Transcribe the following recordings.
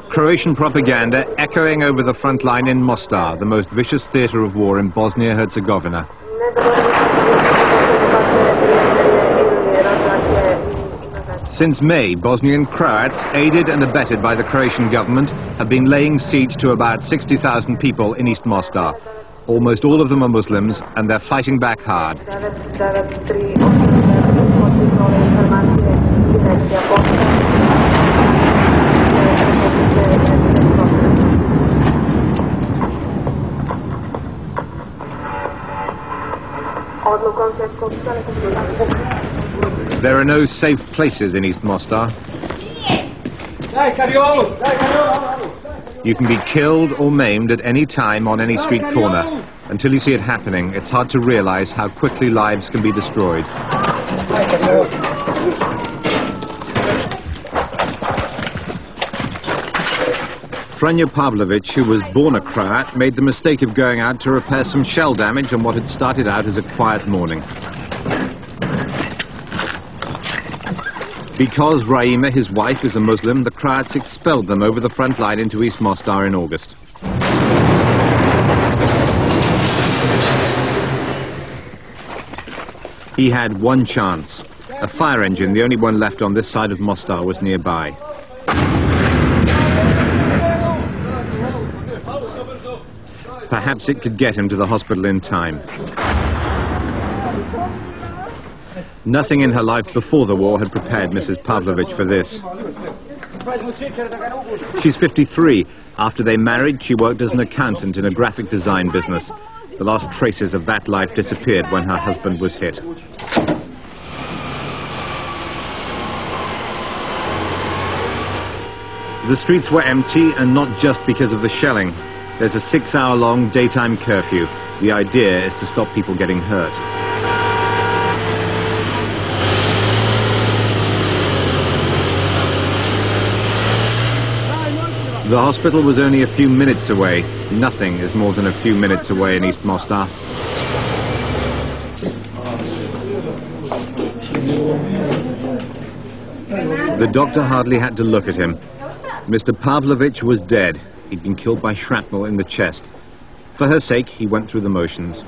Croatian propaganda echoing over the front line in Mostar, the most vicious theatre of war in Bosnia-Herzegovina. Since May, Bosnian Croats, aided and abetted by the Croatian government, have been laying siege to about 60,000 people in East Mostar. Almost all of them are Muslims, and they're fighting back hard. There are no safe places in East Mostar. You can be killed or maimed at any time on any street corner. Until you see it happening, it's hard to realize how quickly lives can be destroyed. Franja Pavlović, who was born a Croat, made the mistake of going out to repair some shell damage on what had started out as a quiet morning. Because Raima, his wife, is a Muslim, the Croats expelled them over the front line into East Mostar in August. He had one chance. A fire engine, the only one left on this side of Mostar, was nearby. Perhaps it could get him to the hospital in time. Nothing in her life before the war had prepared Mrs. Pavlović for this. She's 53. After they married, she worked as an accountant in a graphic design business. The last traces of that life disappeared when her husband was hit. The streets were empty, and not just because of the shelling. There's a 6-hour-long daytime curfew. The idea is to stop people getting hurt. The hospital was only a few minutes away. Nothing is more than a few minutes away in East Mostar. The doctor hardly had to look at him. Mr. Pavlović was dead. He'd been killed by shrapnel in the chest. For her sake, he went through the motions.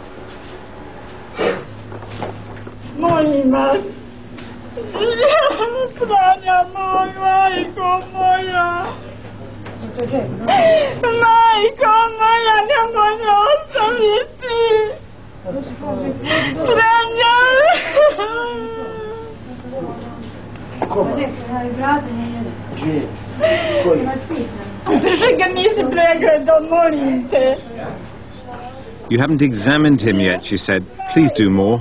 You haven't examined him yet, she said. Please do more.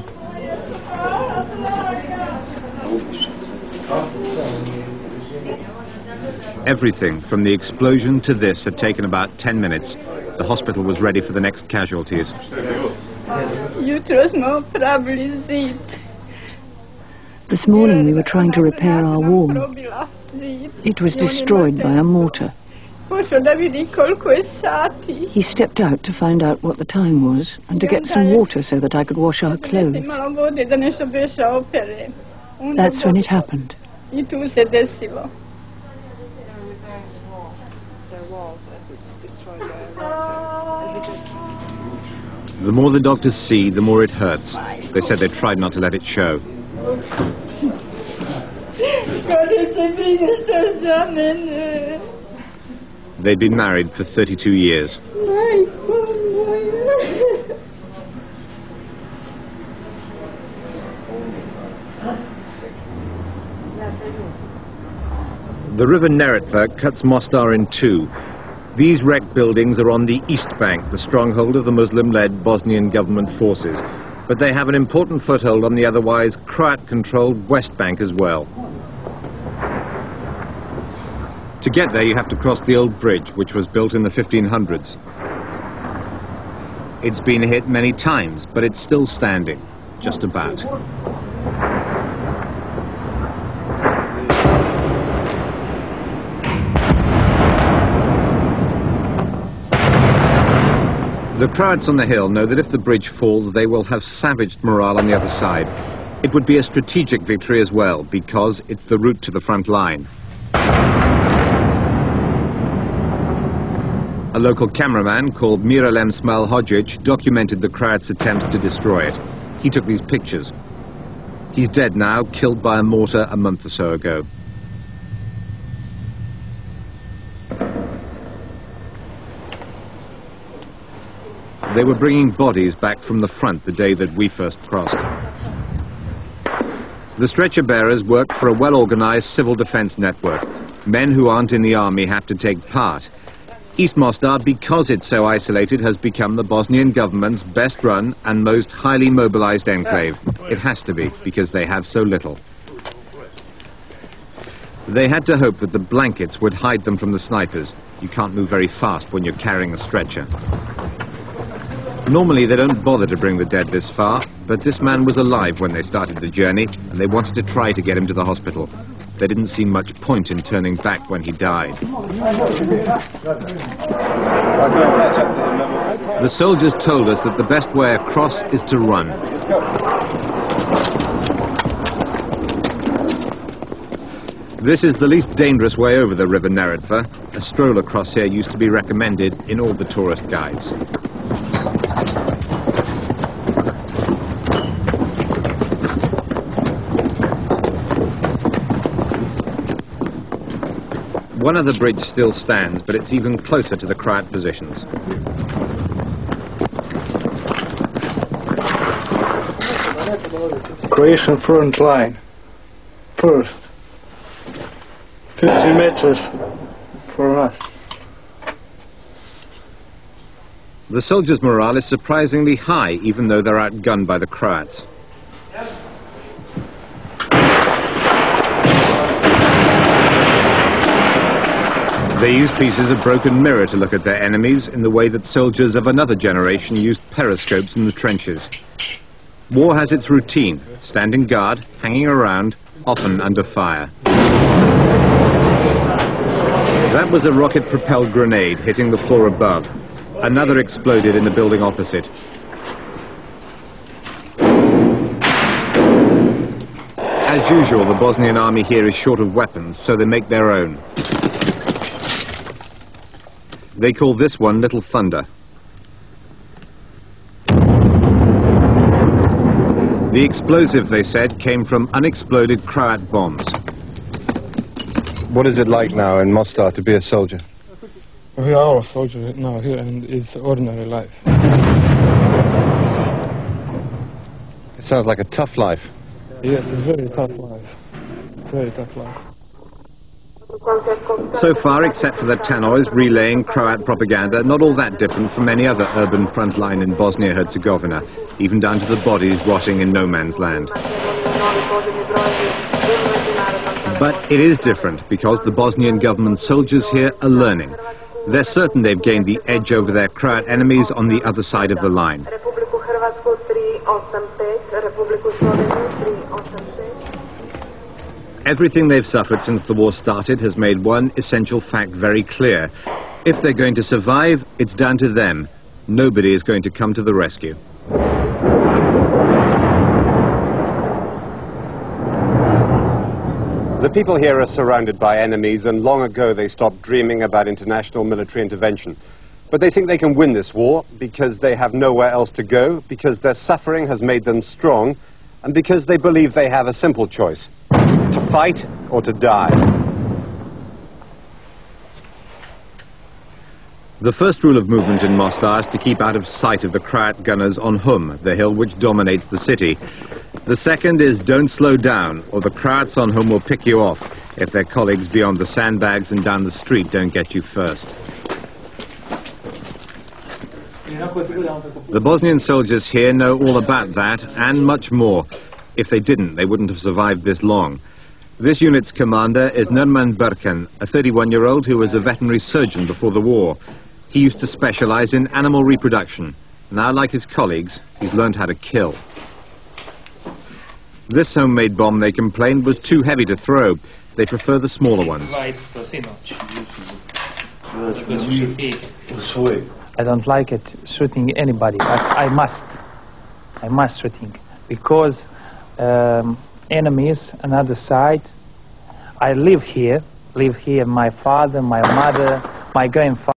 Everything from the explosion to this had taken about 10 minutes. The hospital was ready for the next casualties. This morning we were trying to repair our wall. It was destroyed by a mortar. He stepped out to find out what the time was and to get some water so that I could wash our clothes. That's when it happened. The more the doctors see, the more it hurts. They said they tried not to let it show. They'd been married for 32 years. The river Neretva cuts Mostar in two. These wrecked buildings are on the east bank, the stronghold of the Muslim-led Bosnian government forces. But they have an important foothold on the otherwise Croat-controlled west bank as well. To get there, you have to cross the old bridge, which was built in the 1500s. It's been hit many times, but it's still standing, just about. The Croats on the hill know that if the bridge falls, they will have savaged morale on the other side. It would be a strategic victory as well, because it's the route to the front line. A local cameraman called Miralem Smalhodzic documented the Croats' attempts to destroy it. He took these pictures. He's dead now, killed by a mortar a month or so ago. They were bringing bodies back from the front the day that we first crossed. The stretcher bearers work for a well-organized civil defense network. Men who aren't in the army have to take part. East Mostar, because it's so isolated, has become the Bosnian government's best-run and most highly mobilized enclave. It has to be, because they have so little. They had to hope that the blankets would hide them from the snipers. You can't move very fast when you're carrying a stretcher. Normally they don't bother to bring the dead this far, but this man was alive when they started the journey, and they wanted to try to get him to the hospital. There didn't seem much point in turning back when he died. The soldiers told us that the best way across is to run. This is the least dangerous way over the River Neretva. A stroll across here used to be recommended in all the tourist guides. One other bridge still stands, but it's even closer to the Croat positions. Croatian front line. First. 50 meters from us. The soldiers' morale is surprisingly high, even though they're outgunned by the Croats. They use pieces of broken mirror to look at their enemies in the way that soldiers of another generation used periscopes in the trenches. War has its routine: standing guard, hanging around, often under fire. That was a rocket-propelled grenade hitting the floor above. Another exploded in the building opposite. As usual, the Bosnian army here is short of weapons, so they make their own. They call this one Little Thunder. The explosive, they said, came from unexploded Croat bombs. What is it like now in Mostar to be a soldier? We are a soldier now here, and it's ordinary life. It sounds like a tough life. Yes, it's very tough life. Very tough life. So far, except for the tannoys relaying Croat propaganda, not all that different from any other urban front line in Bosnia-Herzegovina, even down to the bodies rotting in no man's land. But it is different because the Bosnian government soldiers here are learning. They're certain they've gained the edge over their Croat enemies on the other side of the line. Everything they've suffered since the war started has made one essential fact very clear. If they're going to survive, it's down to them. Nobody is going to come to the rescue. The people here are surrounded by enemies, and long ago they stopped dreaming about international military intervention. But they think they can win this war because they have nowhere else to go, because their suffering has made them strong, and because they believe they have a simple choice: to fight or to die. The first rule of movement in Mostar is to keep out of sight of the Croat gunners on Hum, the hill which dominates the city. The second is don't slow down, or the Croats on Hum will pick you off if their colleagues beyond the sandbags and down the street don't get you first. The Bosnian soldiers here know all about that and much more. If they didn't, they wouldn't have survived this long. This unit's commander is Nerman Berkan, a 31-year-old who was a veterinary surgeon before the war. He used to specialize in animal reproduction. Now, like his colleagues, he's learned how to kill. This homemade bomb, they complained, was too heavy to throw. They prefer the smaller ones. I don't like it shooting anybody, but I must shooting, because enemies another side. I live here, my father, my mother, my grandfather.